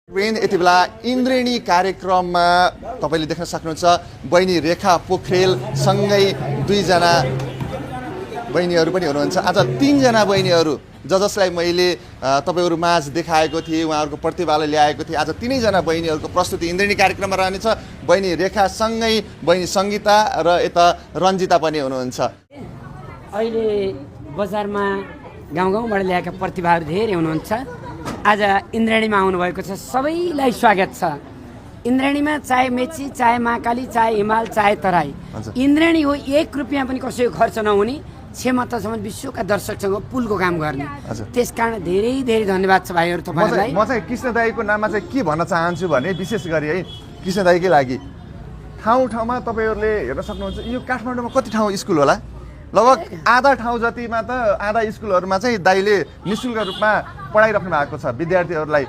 यति बेला इन्द्रेणी कार्यक्रममा तपाईले देख्न सक्नुहुन्छ बहिनी रेखा पोखरेल सँगै दुईजना बहिनीहरू पनि हुनुहुन्छ। आज तीनजना बहिनीहरू जसलाई मैले तपाईहरु माझ देखाएको थिएँ, उहाँहरूको प्रतिभालाई ल्याएको थिएँ। आज तीनैजना बहिनीहरूको प्रस्तुति इन्द्रेणी कार्यक्रममा रहनेछ। बहिनी रेखा सँगै बहिनी सङ्गीता र यता रञ्जिता पनि हुनुहुन्छ। अहिले बजारमा गाउँ-गाउँबाट ल्याएका प्रतिभाहरू धेरै हुनुहुन्छ। आज इन्द्रेणीमा आउनुभएको छ, सबैलाई स्वागत छ। इन्द्रेणीमा चाहे मेची, चाहे महाकाली, चाहे हिमाल, चाहे तराई, इन्द्रेणी हो। 1 रुपियाँ पनि कसैको खर्च नहुने, क्षमतासम्म विश्वका दर्शकसँग पुलको काम गर्ने। त्यसकारण धेरै धेरै धन्यवाद छ भाइहरू तपाईहरुलाई। म चाहिँ कृष्ण दाइको नाममा चाहिँ के भन्न चाहन्छु भने विशेष गरी है कृष्ण दाइकै लागि ठाउँ ठाउँमा तपाईहरुले हेर्न सक्नुहुन्छ। यो काठमाडौँमा कति ठाउँ स्कुल होला? लगभग आधा ठाउँ जतिमा त आधा स्कुलहरुमा चाहिँ दाइले निशुल्क रूपमा पढाइराख्नु भएको छ। विद्यार्थीहरूलाई,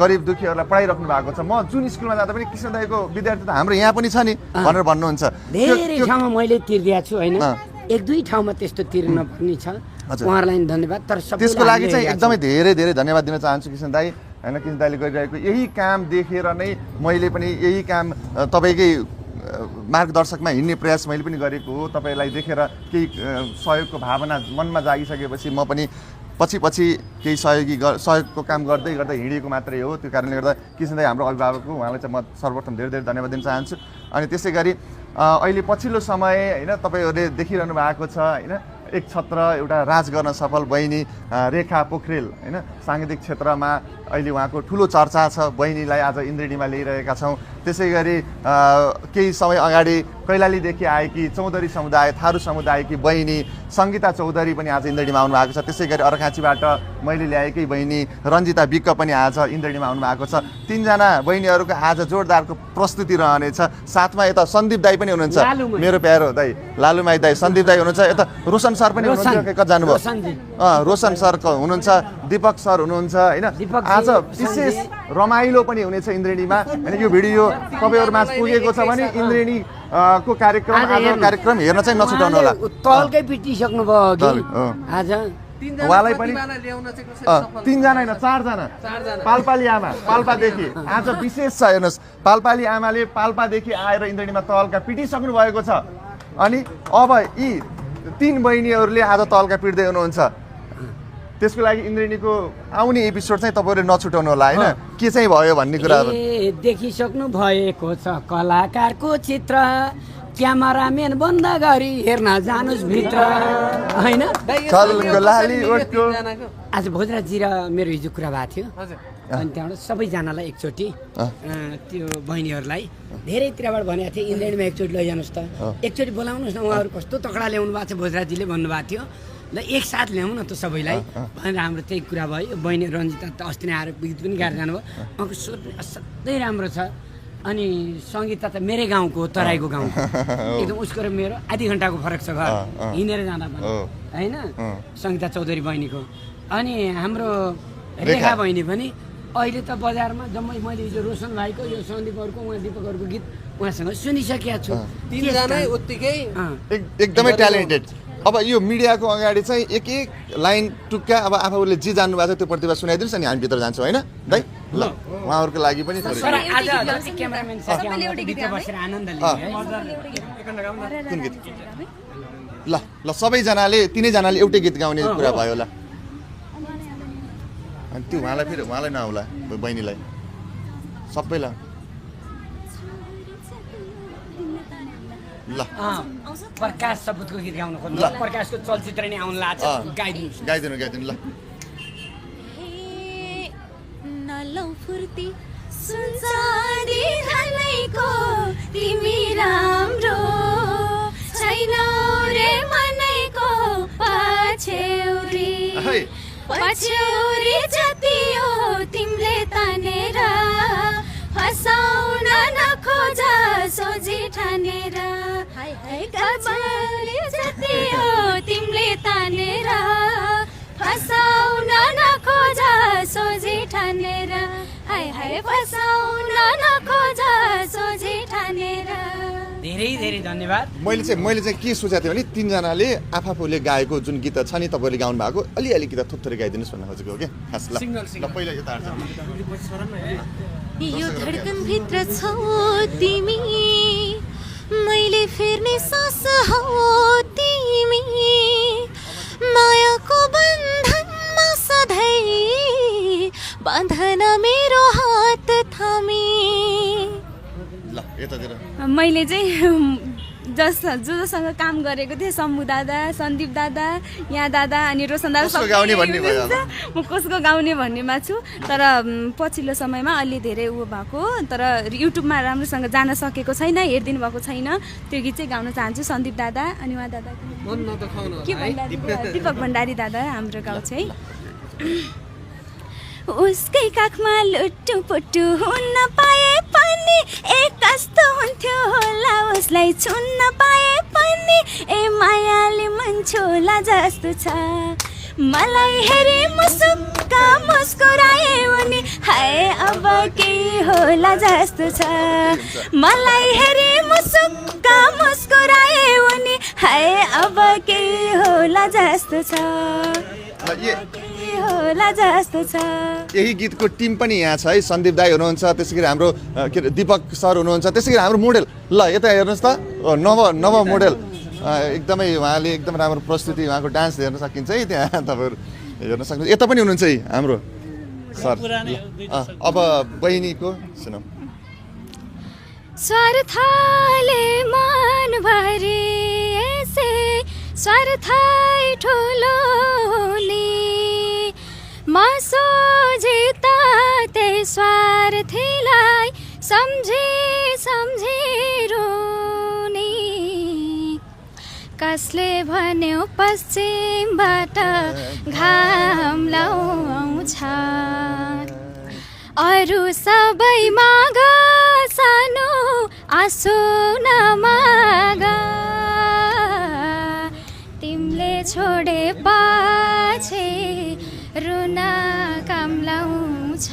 गरिब दुखीहरूलाई पढाइराख्नु भएको छ। म जुन स्कुलमा जाँदा पनि कृष्ण दाइको विद्यार्थी त हाम्रो यहाँ पनि छ नि भनेर भन्नुहुन्छ। धेरै ठाउँमा मैले तिर्दिया छु हैन, 1-2 ठाउँमा त्यस्तो तिर्न पनि छ। उहाँहरुलाई धन्यवाद। तर त्यसको लागि चाहिँ एकदमै धेरै धेरै धन्यवाद दिन चाहन्छु कृष्ण दाइ हैन। कृष्ण दाइले गरिरहेको यही काम देखेर नै मैले पनि यही काम तपाईकै मार्गदर्शकमा हिँड्ने प्रयास मैले पनि गरेको हो। तपाईलाई देखेर केही सहयोगको भावना मनमा जागिसकेपछि म पनि पछि केही सहयोगको काम गर्दै गर्दै हिँडेको मात्रै हो। त्यो कारणले गर्दा कृष्ण दाइ हाम्रो अभिभावक हो, उहाँलाई चाहिँ म सर्वप्रथम धेरै धेरै धन्यवाद दिन चाहन्छु। अनि त्यसै गरी अहिले पछिल्लो समय हैन तपाईहरुले देखिरहनु भएको छ हैन, एक छत्र एउटा राज गर्न सफल बहिनी रेखा पोखरेल हैन। सांगीतिक क्षेत्रमा अहिले उहाँको ठुलो चर्चा छ। बहिनीलाई आज इन्द्रेणीमा ल्याइरहेका छौँ। त्यसै गरी केही समय अगाडि कैलालीदेखि आएकी चौधरी समुदाय, थारू समुदायकी बहिनी सङ्गीता चौधरी पनि आज इन्द्रेणीमा आउनु भएको छ। त्यसै गरी अर्घाँचीबाट मैले ल्याएकै बहिनी रञ्जिता विक्क पनि आज इन्द्रेणीमा आउनु भएको छ। तीनजना बहिनीहरूको आज जोरदारको प्रस्तुति रहनेछ। साथमा यता सन्दीप दाई पनि हुनुहुन्छ, मेरो प्यारो दाई लालुमाई दाई सन्दीप दाई हुनुहुन्छ। यता रोशन सर पनि हुनुहुन्छ, कता जानुभयो? रोशन सर हुनुहुन्छ, दीपक सर हुनुहुन्छ हैन। आज विशेष रमाइलो पनि हुनेछ इन्द्रेणीमा हैन। यो भिडियो तपाईहरुमा पुगेको छ भने इन्द्रेणी को कार्यक्रम आज कार्यक्रम हेर्न चाहिँ नछुटाउनु होला। तलकै पिटिसक्नु भयो कि आज उहाँलाई पनि 3 जना हैन 4 जना पाल्पाली आमा पाल्पादेखि आज विशेष छ। हेर्नुस्, पाल्पाली आमाले पाल्पादेखि आएर इन्द्रेणीमा तलका पिटिसक्नु भएको छ। अनि अब यी 3 बहिनीहरूले आज तलका पिट्दै हुनुहुन्छ। त्यसको लागि इन्द्रेणीको आउने एपिसोड चाहिँ तपाईहरुले नछुटाउनु होला हैन। के चाहिँ भयो भन्ने कुराहरु देखिसक्नु भएको छ। कलाकारको चित्र क्यामेराम्यान बन्द गरी हेर्न जानुस् भित्र हैन। आज भोजराजी र मेरो हिजो कुरा भएको थियो। अनि त्यहाँबाट सबैजनालाई एकचोटि त्यो बहिनीहरूलाई धेरैतिरबाट भनेको थिएँ इन्द्रेणीमा एकचोटि लैजानुहोस् त, एकचोटि बोलाउनुहोस् न। उहाँहरू कस्तो तकडा ल्याउनु भएको छ भोजराजीले भन्नुभएको थियो। ल एकसाथ ल्याउँ न त सबैलाई भनेर हाम्रो त्यही कुरा भयो। बहिनी रञ्जिता त अस्ति नै आएर गीत पनि गाएर जानुभयो। उहाँको स्वर पनि असाध्यै राम्रो छ। अनि सङ्गीता त मेरै गाउँको हो, तराईको गाउँको एकदम। उसको र मेरो आधी घन्टाको फरक छ, घर हिँडेर जाँदा पनि होइन। सङ्गीता चौधरी बहिनीको। अनि हाम्रो रेखा बहिनी पनि अहिले त बजारमा जम्मै मैले हिजो रोशन भाइको, यो सन्दीपहरूको, उहाँ दीपकहरूको गीत उहाँसँग सुनिसकेका छु। तीनजना उत्तिकै एकदमै ट्यालेन्टेड। अब यो मिडियाको अगाडि चाहिँ एक लाइन टुक्का अब आफूले जे जान्नु भएको छ त्यो प्रतिभा सुनाइदिनुहोस् अनि हामी भित्र जान्छौँ होइन दाइ? ल उहाँहरूको लागि पनि कुन गीत? ल सबैजनाले तीनैजनाले एउटै गीत गाउने कुरा भयो होला। अनि त्यो उहाँलाई फेरि उहाँलाई नआउला बहिनीलाई सबैलाई। ल प्रकाश सपुतको गीत गाउनु खोज्नु, प्रकाशको चलचित्र नै आउनु लाग्छ, गाइदिनु ल। नलौ फुर्ती सुनसादी धनैको तिमी राम्रो छैनौ रे मनैको पछ्यौरी जति हो तिमीले तानेर फसाउन नखोज सोझी ठानेर। पछ्यौरी जति हो तिमीले तानेर फसाउन नखोज सोझी ठानेर। फसाउन नखोज सोझी ठानेर। धेरै धेरै धन्यवाद। मैले चाहिँ के सोचेको थिएँ भने तीनजनाले आफूले गाएको जुन गीत छ नि तपाईँले गाउनु भएको अलिअलि गीत थोरै गाइदिनुहोस् भन्न खोजेको हो क्या खास। ल पहिला यता यो धडकन भित्र छौ तिमी मैले फेर्ने सास हौ तिमी मायाको बन्धनमा सधैँ बन्धन मेरो हात थामी ल यतातिर मैले चाहिँ जोसँग काम गरेको थिएँ शम्भु दादा सन्दीप दादा यहाँ दादा अनि रोशन दादा कसको गाउने भन्ने भयो अब? म कसको गाउने भन्नेमा छु तर पछिल्लो समयमा अलि धेरै ऊ भएको तर युट्युबमा राम्रोसँग जान सकेको छैन हेरिदिनु भएको छैन त्यो गीत चाहिँ गाउन चाहन्छु सन्दीप दादा अनि उहाँ दादा के भण्डारी दिपक भण्डारी दादा हाम्रो गाउँ चाहिँ उसकै काखमा लुटुपुटु हुन पाए पनि एक कस्तो हुन्थ्यो होला उसलाई छुन्न पाए पनि ए मायाले मन छोला जस्तो छ मलाई हेरे मुसुक्क मुस्कुराए उनी हाय अब के होला जस्तो छ मलाई हेरे मुसुक्क मुस्कुराए उनी हाय अब के होला जस्तो छ होला जस्तो छ यही गीतको टिम पनि यहाँ छ है सन्दीप दाई हुनुहुन्छ त्यसै गरी हाम्रो के अरे दिपक सर हुनुहुन्छ त्यसै गरी हाम्रो मोडेल ल यता हेर्नुहोस् त नव मोडेल एकदमै उहाँले एकदम राम्रो प्रस्तुति उहाँको डान्स हेर्न सकिन्छ है त्यहाँ तपाईँहरू हेर्न सक्नुहुन्छ यता पनि हुनुहुन्छ है हाम्रो सर अब बहिनीको सुनौ स्वार्थले मन भरे से स्वार्थै ठुलो हुने म सोझेता त्यही स्वार्थीलाई सम्झे रोने कसले भन्यो पश्चिमबाट घाम लाउँछ अरू सबै माग सानो आँसु नमाग तिमीले छोडे पछि रुन काम लाउँछ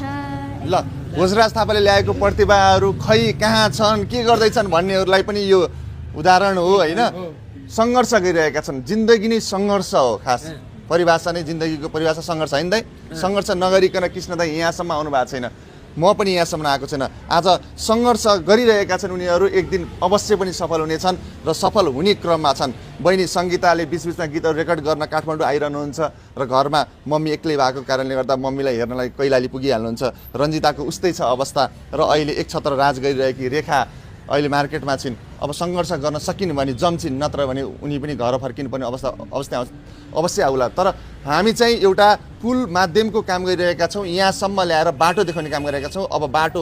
ल भोजराज थापाले ल्याएको प्रतिभाहरू खै कहाँ छन् के गर्दैछन् भन्नेहरूलाई पनि यो उदाहरण हो होइन सङ्घर्ष गरिरहेका छन् जिन्दगी नै सङ्घर्ष हो खास परिभाषा नै जिन्दगीको परिभाषा सङ्घर्ष होइन दाइ सङ्घर्ष नगरिकन कृष्ण दाइ यहाँसम्म आउनु भएको छैन म पनि यहाँसम्म आएको छैन आज सङ्घर्ष गरिरहेका छन् उनीहरू एक दिन अवश्य पनि सफल हुनेछन् र सफल हुने क्रममा छन् बहिनी सङ्गीताले बिचबिचमा गीतहरू रेकर्ड गर्न काठमाडौँ आइरहनुहुन्छ र घरमा मम्मी एक्लै भएको कारणले गर्दा मम्मीलाई हेर्नलाई कैलाली पुगिहाल्नुहुन्छ रन्जिताको उस्तै छ अवस्था र अहिले एक छत्र राज गरिरहेकी रेखा अहिले मार्केटमा छिन् अब सङ्घर्ष गर्न सकिन् भने जम्छिन् नत्र भने उनी पनि घर फर्किनुपर्ने अवश्य आउला तर हामी चाहिँ एउटा पुल माध्यमको काम गरिरहेका छौँ यहाँसम्म ल्याएर बाटो देखाउने काम गरिरहेका छौँ अब बाटो